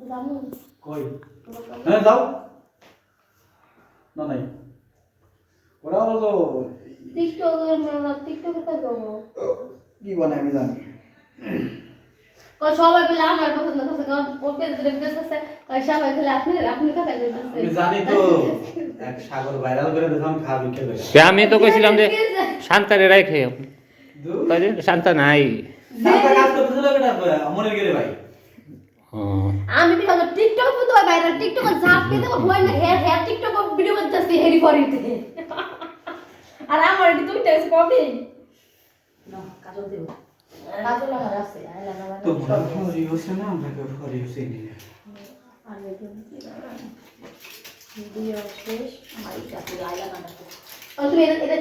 জানো কই হ্যাঁ যাও না নাই ওরা হলো টিকটকে তো যাবো কি বানাই আমি জানি সবাই বলে আমার পছন্দ করছে কারণ ওকে দেখতেছে সবাই বলে আপনি কথা বলতেছে আমি জানি তো এক সাগর ভাইরাল করে দেখলাম খাবি কে করে আমি তো কইছিলাম যে শান্তারে রাখে কইলে শান্তা নাই সাথে কাজ করতেছিল এটা মনের গেলে ভাই আমি কি জানো টিকটক তো ভাইরাল টিকটক ঝাপ দিতে হয় না হেয়ার টিকটক ভিডিও করতেছি হেরি করিতে আর আমার এটি তুই টেক্সট কবি না কাজল দেব কাজল আমার আছে আইলা না তো ফরি হইছে না আমরা কেউ ফরি হইছে নি আমি তো ভিডিও শেষ আমার এটা পুরো আইলা না তুমি এটা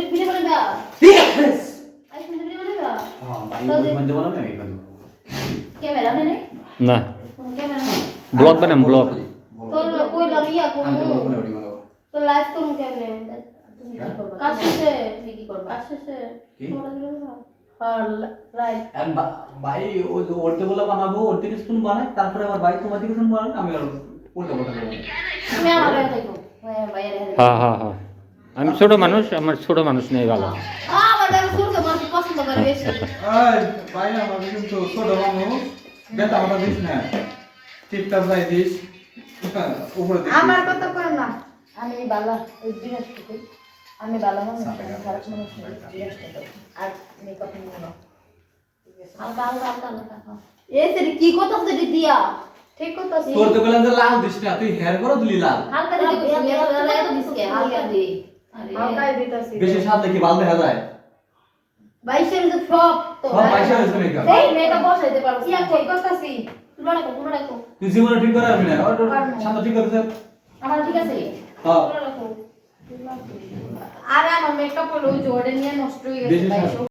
ভিডিও করে দাও ইয়েস আই তুমি ভিডিও করে দাও হ্যাঁ ভাই ওই মধ্যে বলা আমি করব ক্যামেরা নেই না ক্যামেরা ব্লগ বানাম ব্লগ তোর কই লামিয়া কোন আমি তো বলবো না ওডি মারো তো লাইভ করুন কেমনে তুমি কি করবা কাজ শেষে কি করবা কাজ শেষে কি? তোরা দিলে না আর লাইভ আর ভাই ওই যে ওরতে বলা বানাবো ওরতে কিছু বানাই তারপরে আমার ভাই তোমার দিকে কিছু বানাই আমি আর উল্টা পাল্টা করব আমি আমার বাইরে থাকবো বাইরে হ্যাঁ হ্যাঁ হ্যাঁ আমি ছোট মানুষ আমার ছোট মানুষ নেই ভালো আমার বাইরে শুরু আমার পছন্দ করে বেশি এই ভাই আমার কিন্তু ছোট মানুষ বেটা আমার দিস না টিপটাপ যাই দিস উপরে দিস আমার কথা কর না আমি বালা ওই জিনিস থেকে আমি বালা মানুষ খারাপ মানুষ আর মেকআপ নিব না হালকা হালকা হালকা হালকা এই সে কি কথা সেটা দিয়া ঠিক কথা আছে তোর তো বললাম যে লাল দিস না তুই হেয়ার করো দিলি লাল হালকা দিতে মেরা তো দিসকে হালকা দি হালকা দিতাছি বেশি সাথে কি ভালো দেখা যায় বাইশের যে ফ্রক তো সব 22 হয়েছে মেকআপ এই মেকআপ বসাইতে পারো কি আর কই করতাছি তুমি রাখো তুই জীবনে ঠিক করে আসবি না শান্ত ঠিক করতে আমার ঠিক আছে হ্যাঁ আর আমার মেকআপ হলো জর্ডান নিয়ে নষ্ট হয়ে গেছে বেশি ভাই